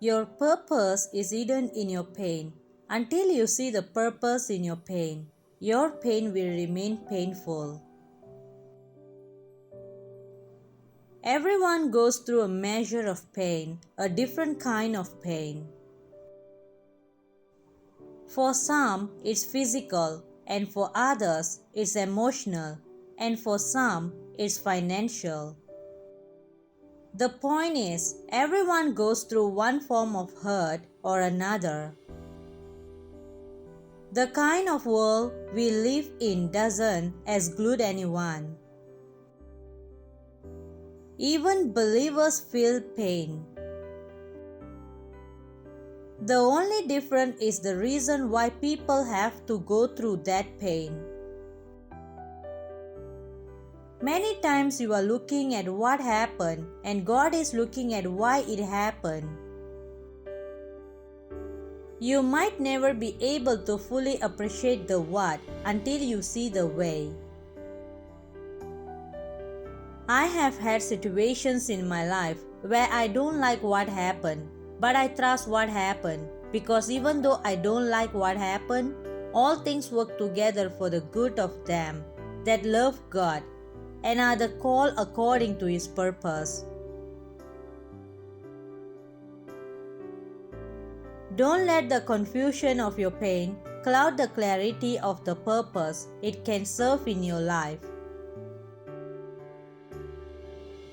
Your purpose is hidden in your pain. Until you see the purpose in your pain, your pain will remain painful. Everyone goes through a measure of pain, a different kind of pain. For some, it's physical, and for others, it's emotional, and for some, it's financial. The point is, everyone goes through one form of hurt or another. The kind of world we live in doesn't exclude anyone. Even believers feel pain. The only difference is the reason why people have to go through that pain. Many times you are looking at what happened and God is looking at why it happened. You might never be able to fully appreciate the what until you see the way. I have had situations in my life where I don't like what happened, but I trust what happened because even though I don't like what happened, all things work together for the good of them that love God and are the called according to His purpose. Don't let the confusion of your pain cloud the clarity of the purpose it can serve in your life.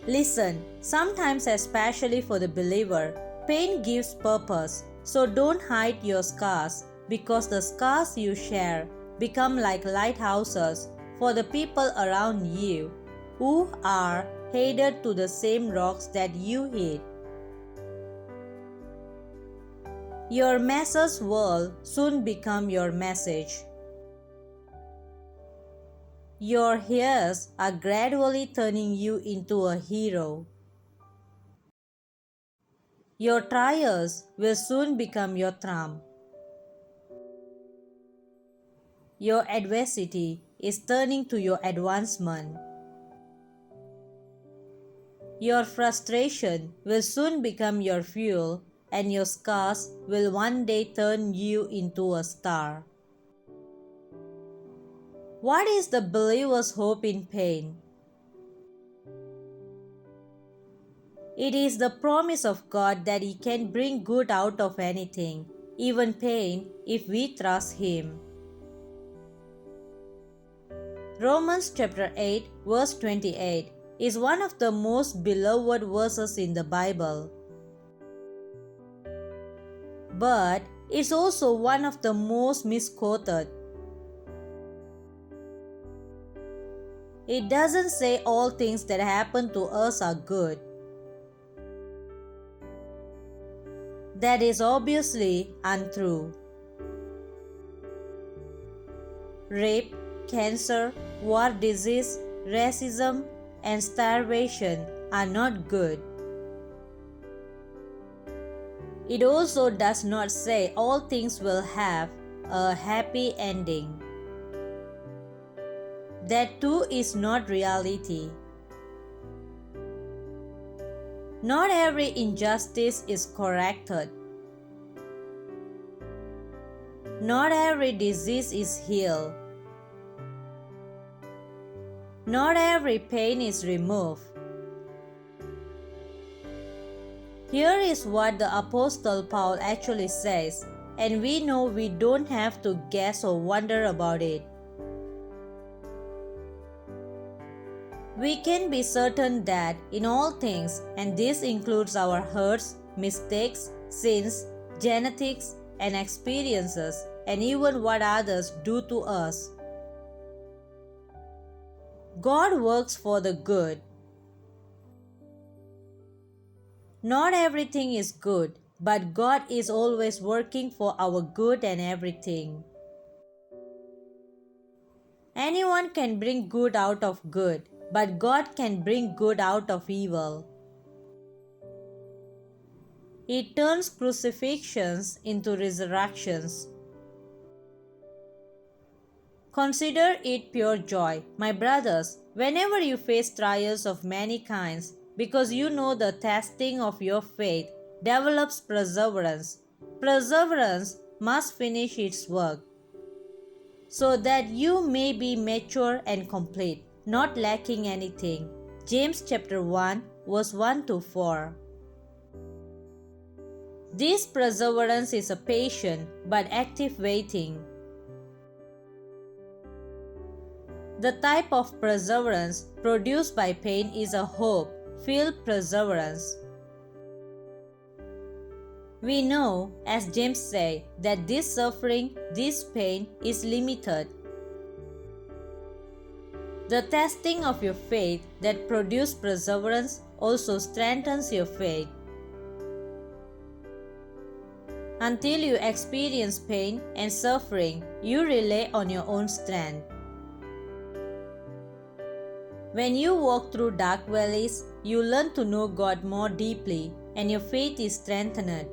Listen, sometimes, especially for the believer, pain gives purpose, so don't hide your scars because the scars you share become like lighthouses for the people around you who are headed to the same rocks that you hit. Your messes will soon become your message. Your heroes are gradually turning you into a hero. Your trials will soon become your triumph. Your adversity is turning to your advancement. Your frustration will soon become your fuel, and your scars will one day turn you into a star. What is the believer's hope in pain? It is the promise of God that He can bring good out of anything, even pain, if we trust Him. Romans chapter 8 verse 28 is one of the most beloved verses in the Bible. But it's also one of the most misquoted. It doesn't say all things that happen to us are good. That is obviously untrue. Rape, cancer, war, disease, racism, and starvation are not good. It also does not say all things will have a happy ending. That too is not reality. Not every injustice is corrected. Not every disease is healed. Not every pain is removed. Here is what the Apostle Paul actually says, and we know we don't have to guess or wonder about it. We can be certain that in all things, and this includes our hurts, mistakes, sins, genetics, and experiences, and even what others do to us, God works for the good. Not everything is good, but God is always working for our good and everything. Anyone can bring good out of good, but God can bring good out of evil. He turns crucifixions into resurrections. Consider it pure joy, my brothers, whenever you face trials of many kinds, because you know the testing of your faith develops perseverance. Perseverance must finish its work, so that you may be mature and complete, not lacking anything. James chapter 1, verse 1 to 4. This perseverance is a patient but active waiting. The type of perseverance produced by pain is a hope-filled perseverance. We know, as James said, that this suffering, this pain is limited. The testing of your faith that produces perseverance also strengthens your faith. Until you experience pain and suffering, you rely on your own strength. When you walk through dark valleys, you learn to know God more deeply and your faith is strengthened.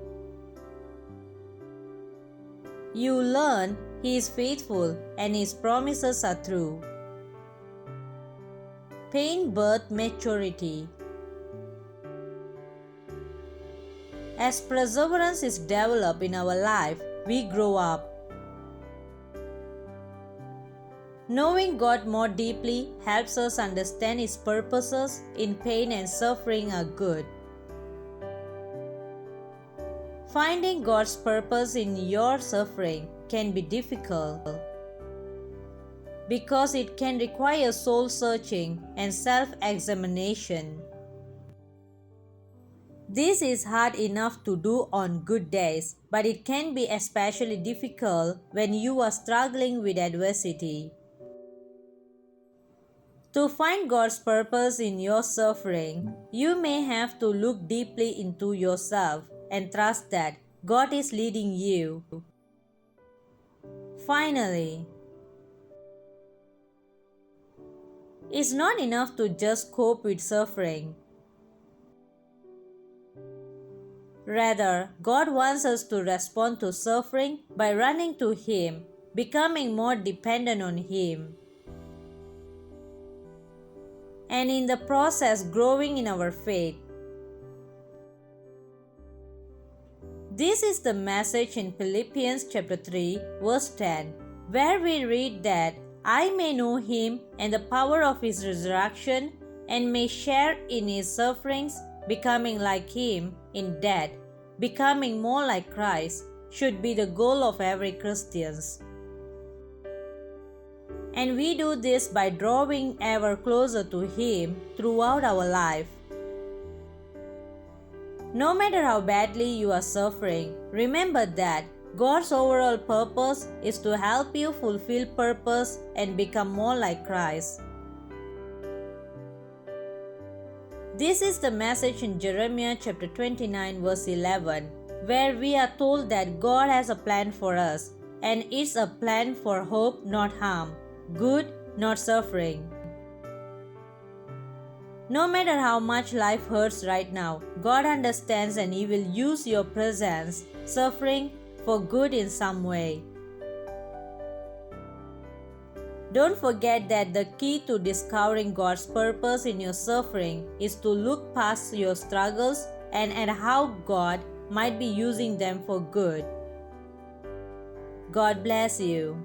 You learn He is faithful and His promises are true. Pain births maturity. As perseverance is developed in our life, we grow up. Knowing God more deeply helps us understand His purposes in pain and suffering are good. Finding God's purpose in your suffering can be difficult because it can require soul-searching and self-examination. This is hard enough to do on good days, but it can be especially difficult when you are struggling with adversity. To find God's purpose in your suffering, you may have to look deeply into yourself and trust that God is leading you. Finally, it's not enough to just cope with suffering. Rather, God wants us to respond to suffering by running to Him, becoming more dependent on Him, and in the process growing in our faith. This is the message in Philippians chapter 3, verse 10, where we read that I may know Him and the power of His resurrection and may share in His sufferings, becoming like Him in death, becoming more like Christ, should be the goal of every Christian. And we do this by drawing ever closer to Him throughout our life. No matter how badly you are suffering, remember that God's overall purpose is to help you fulfill purpose and become more like Christ. This is the message in Jeremiah chapter 29 verse 11, where we are told that God has a plan for us, and it's a plan for hope, not harm, good, not suffering. No matter how much life hurts right now, God understands and He will use your presence, suffering, for good in some way. Don't forget that the key to discovering God's purpose in your suffering is to look past your struggles and at how God might be using them for good. God bless you.